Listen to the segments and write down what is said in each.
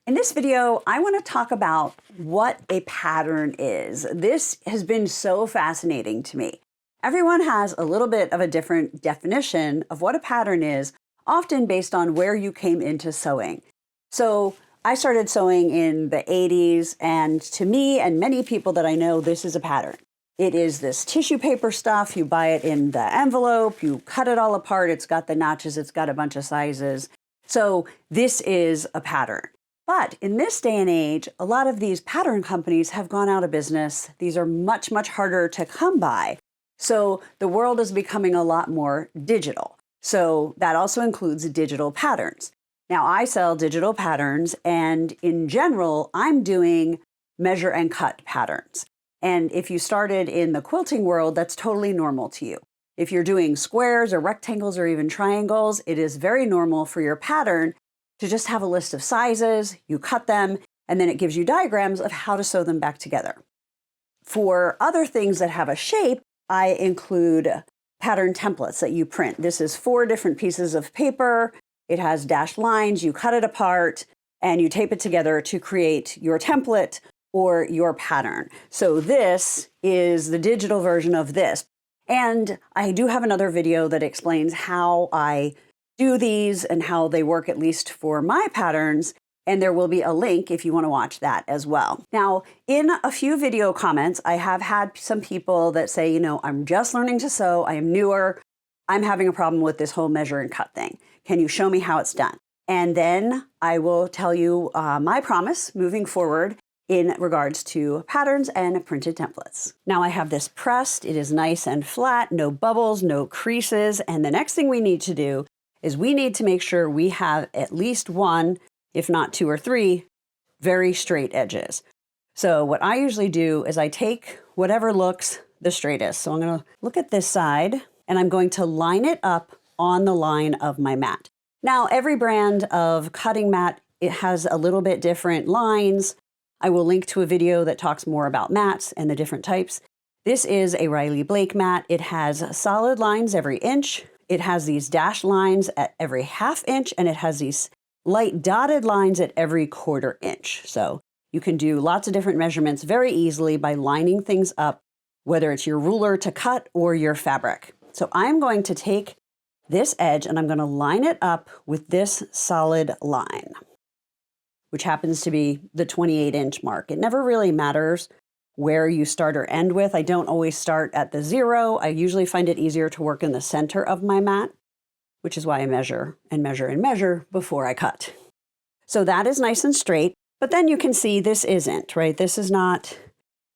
In this video, I want to talk about what a pattern is. This has been so fascinating to me. Everyone has a little bit of a different definition of what a pattern is, often based on where you came into sewing. So I started sewing in the 80s, and to me and many people that I know, this is a pattern. It is this tissue paper stuff. You buy it in the envelope, you cut it all apart, it's got the notches, it's got a bunch of sizes. So this is a pattern. But in this day and age, a lot of these pattern companies have gone out of business. These are much, much harder to come by. So the world is becoming a lot more digital. So that also includes digital patterns. Now I sell digital patterns, and in general, I'm doing measure and cut patterns. And if you started in the quilting world, that's totally normal to you. If you're doing squares or rectangles or even triangles, it is very normal for your pattern to just have a list of sizes, you cut them, and then it gives you diagrams of how to sew them back together. For other things that have a shape, I include pattern templates that you print. This is 4 different pieces of paper. It has dashed lines, you cut it apart, and you tape it together to create your template or your pattern. So this is the digital version of this. And I do have another video that explains how I do these and how they work, at least for my patterns. And there will be a link if you want to watch that as well. Now, in a few video comments, I have had some people that say, I'm just learning to sew. I am newer. I'm having a problem with this whole measure and cut thing. Can you show me how it's done? And then I will tell you my promise moving forward in regards to patterns and printed templates. Now I have this pressed. It is nice and flat, no bubbles, no creases. And the next thing we need to do is we need to make sure we have at least 1, if not 2 or 3, very straight edges. So what I usually do is I take whatever looks the straightest. So I'm going to look at this side, and I'm going to line it up on the line of my mat. Now, every brand of cutting mat, it has a little bit different lines. I will link to a video that talks more about mats and the different types. This is a Riley Blake mat. It has solid lines every inch. It has these dashed lines at every 1/2 inch, and it has these light dotted lines at every 1/4 inch. So you can do lots of different measurements very easily by lining things up, whether it's your ruler to cut or your fabric. So I'm going to take this edge and I'm going to line it up with this solid line, which happens to be the 28-inch mark. It never really matters where you start or end with. I don't always start at the 0. I usually find it easier to work in the center of my mat, which is why I measure and measure and measure before I cut. So that is nice and straight, but then you can see this isn't, right? This is not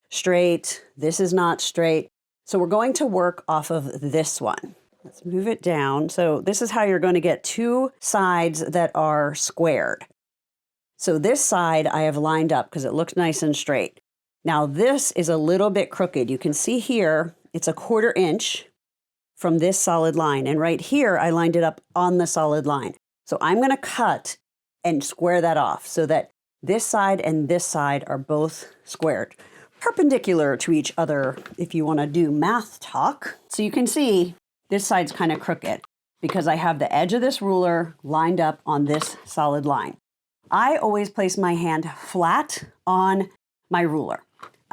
straight. This is not straight. So we're going to work off of this one. Let's move it down. So this is how you're going to get 2 sides that are squared. So this side I have lined up because it looks nice and straight. Now this is a little bit crooked. You can see here, it's a 1/4 inch from this solid line. And right here, I lined it up on the solid line. So I'm going to cut and square that off so that this side and this side are both squared, perpendicular to each other if you want to do math talk. So you can see this side's kind of crooked because I have the edge of this ruler lined up on this solid line. I always place my hand flat on my ruler.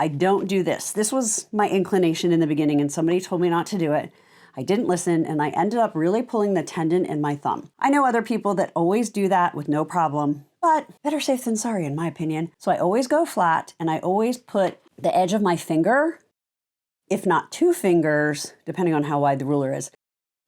I don't do this. This was my inclination in the beginning, and somebody told me not to do it. I didn't listen, and I ended up really pulling the tendon in my thumb. I know other people that always do that with no problem, but better safe than sorry in my opinion. So I always go flat, and I always put the edge of my finger, if not 2 fingers, depending on how wide the ruler is,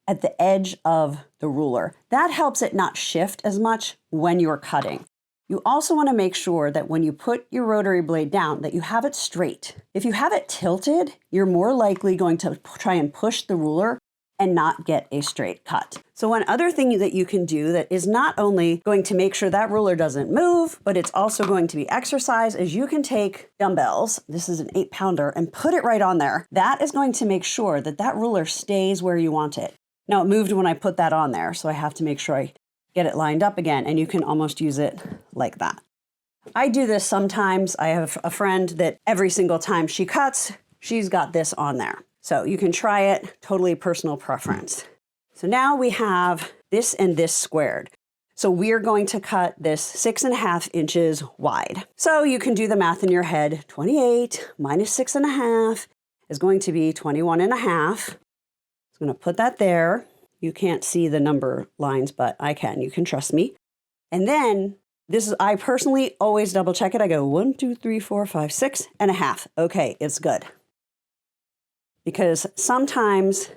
at the edge of the ruler. That helps it not shift as much when you're cutting. You also want to make sure that when you put your rotary blade down, that you have it straight. If you have it tilted, you're more likely going to try and push the ruler and not get a straight cut. So one other thing that you can do that is not only going to make sure that ruler doesn't move, but it's also going to be exercise, is you can take dumbbells, this is an 8-pounder, and put it right on there. That is going to make sure that that ruler stays where you want it. Now it moved when I put that on there, so I have to make sure I get it lined up again, and you can almost use it like that. I do this sometimes. I have a friend that every single time she cuts, she's got this on there. So you can try it, totally personal preference. So now we have this and this squared. So we're going to cut this 6.5 inches wide. So you can do the math in your head. 28 minus 6.5 is going to be 21.5. I'm going to put that there. You can't see the number lines, but I can. You can trust me. And then I personally always double check it. I go 1, 2, 3, 4, 5, 6.5. Okay, it's good. Because sometimes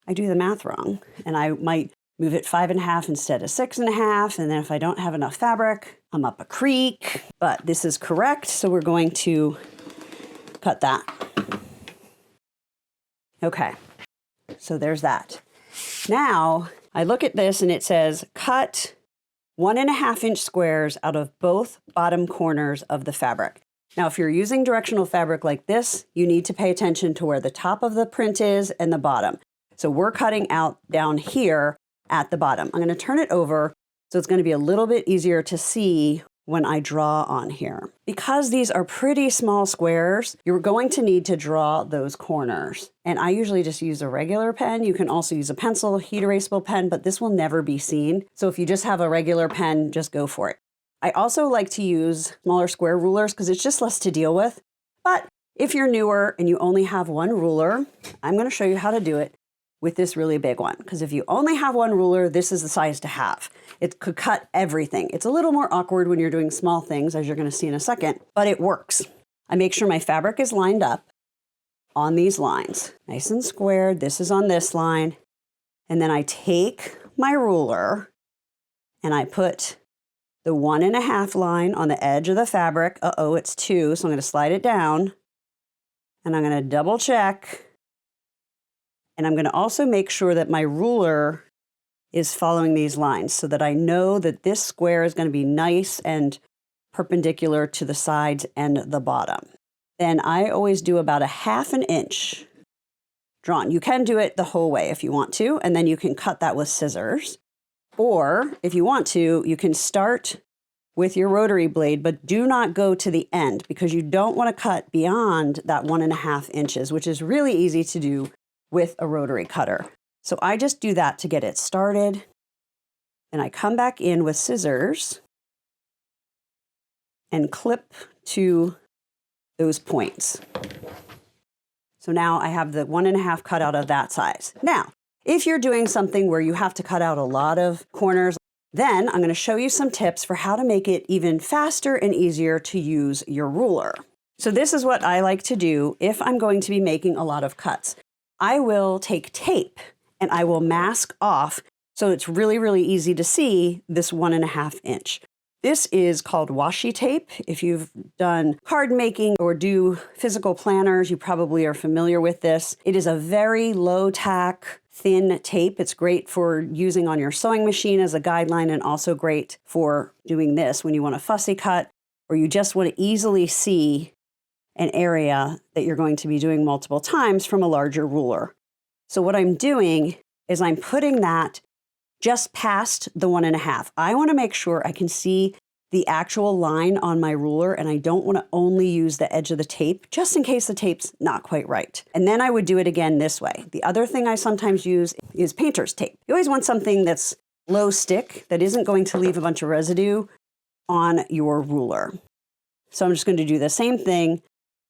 I do the math wrong and I might move it 5.5 instead of 6.5. And then if I don't have enough fabric, I'm up a creek, but this is correct. So we're going to cut that. Okay, so there's that. Now I look at this and it says cut 1.5 inch squares out of both bottom corners of the fabric. Now, if you're using directional fabric like this, you need to pay attention to where the top of the print is and the bottom. So we're cutting out down here at the bottom. I'm going to turn it over so it's going to be a little bit easier to see when I draw on here. Because these are pretty small squares, you're going to need to draw those corners. And I usually just use a regular pen. You can also use a pencil, heat erasable pen, but this will never be seen. So if you just have a regular pen, just go for it. I also like to use smaller square rulers because it's just less to deal with. But if you're newer and you only have one ruler, I'm going to show you how to do it with this really big one. Because if you only have one ruler, this is the size to have. It could cut everything. It's a little more awkward when you're doing small things, as you're going to see in a second, but it works. I make sure my fabric is lined up on these lines, nice and squared. This is on this line. And then I take my ruler and I put the 1.5 line on the edge of the fabric. Uh-oh, it's 2, so I'm going to slide it down. And I'm going to double check. And I'm going to also make sure that my ruler is following these lines so that I know that this square is going to be nice and perpendicular to the sides and the bottom. Then I always do about 1/2 inch drawn. You can do it the whole way if you want to, and then you can cut that with scissors. Or if you want to, you can start with your rotary blade, but do not go to the end because you don't want to cut beyond that 1.5 inches, which is really easy to do with a rotary cutter. So I just do that to get it started. And I come back in with scissors and clip to those points. So now I have the 1.5 cut out of that size. Now, if you're doing something where you have to cut out a lot of corners, then I'm going to show you some tips for how to make it even faster and easier to use your ruler. So this is what I like to do if I'm going to be making a lot of cuts. I will take tape and I will mask off so it's really, really easy to see this 1.5 inch. This is called washi tape. If you've done card making or do physical planners, you probably are familiar with this. It is a very low tack, thin tape. It's great for using on your sewing machine as a guideline and also great for doing this when you want a fussy cut or you just want to easily see an area that you're going to be doing multiple times from a larger ruler. So what I'm doing is I'm putting that just past the 1.5. I want to make sure I can see the actual line on my ruler and I don't want to only use the edge of the tape just in case the tape's not quite right. And then I would do it again this way. The other thing I sometimes use is painter's tape. You always want something that's low stick that isn't going to leave a bunch of residue on your ruler. So I'm just going to do the same thing.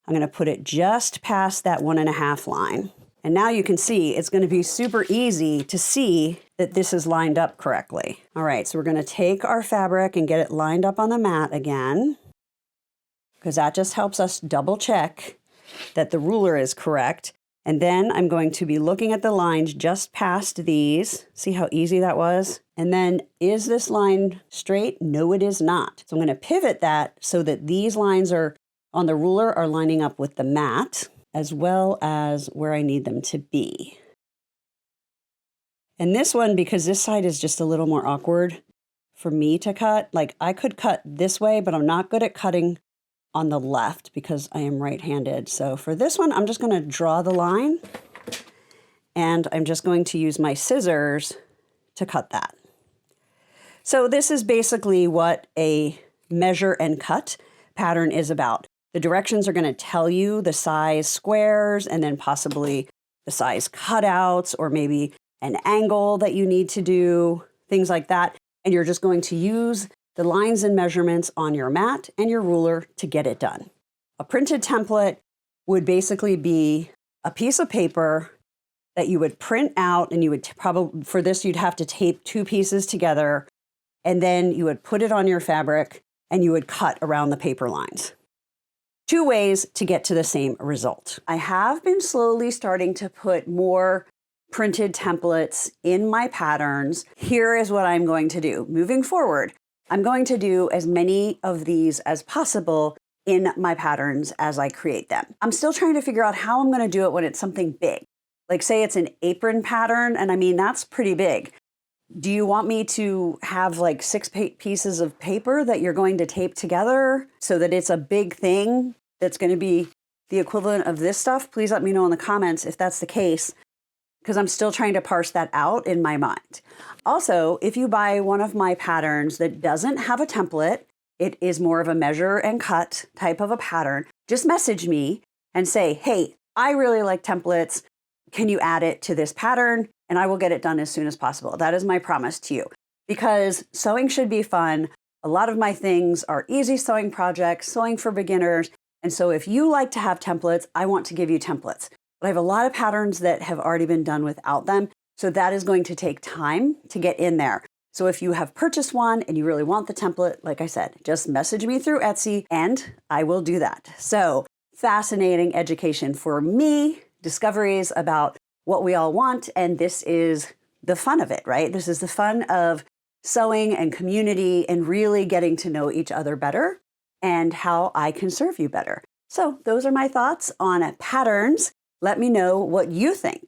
I'm going to put it just past that 1.5 line. And now you can see it's going to be super easy to see that this is lined up correctly. All right, so we're going to take our fabric and get it lined up on the mat again, because that just helps us double check that the ruler is correct. And then I'm going to be looking at the lines just past these. See how easy that was? And then, is this line straight? No, it is not. So I'm going to pivot that so that these lines are on the ruler are lining up with the mat, as well as where I need them to be. And this one, because this side is just a little more awkward for me to cut, like I could cut this way, but I'm not good at cutting on the left because I am right-handed. So for this one, I'm just going to draw the line and I'm just going to use my scissors to cut that. So this is basically what a measure and cut pattern is about. The directions are going to tell you the size squares and then possibly the size cutouts or maybe an angle that you need to do, things like that. and you're just going to use the lines and measurements on your mat and your ruler to get it done. A printed template would basically be a piece of paper that you would print out, and you would probably, for this, you'd have to tape 2 pieces together, and then you would put it on your fabric and you would cut around the paper lines. 2 ways to get to the same result. I have been slowly starting to put more printed templates in my patterns. Here is what I'm going to do. Moving forward, I'm going to do as many of these as possible in my patterns as I create them. I'm still trying to figure out how I'm going to do it when it's something big. Like say it's an apron pattern, and I mean, that's pretty big. Do you want me to have like 6 pieces of paper that you're going to tape together so that it's a big thing that's going to be the equivalent of this stuff? Please let me know in the comments if that's the case, because I'm still trying to parse that out in my mind. Also, if you buy one of my patterns that doesn't have a template, it is more of a measure and cut type of a pattern, just message me and say, hey, I really like templates. Can you add it to this pattern? And I will get it done as soon as possible. That is my promise to you, because sewing should be fun. A lot of my things are easy sewing projects, sewing for beginners. And so if you like to have templates, I want to give you templates. But I have a lot of patterns that have already been done without them. So that is going to take time to get in there. So if you have purchased one and you really want the template, like I said, just message me through Etsy and I will do that. So fascinating education for me, discoveries about what we all want. And this is the fun of it, right? This is the fun of sewing and community and really getting to know each other better and how I can serve you better. So those are my thoughts on patterns. Let me know what you think.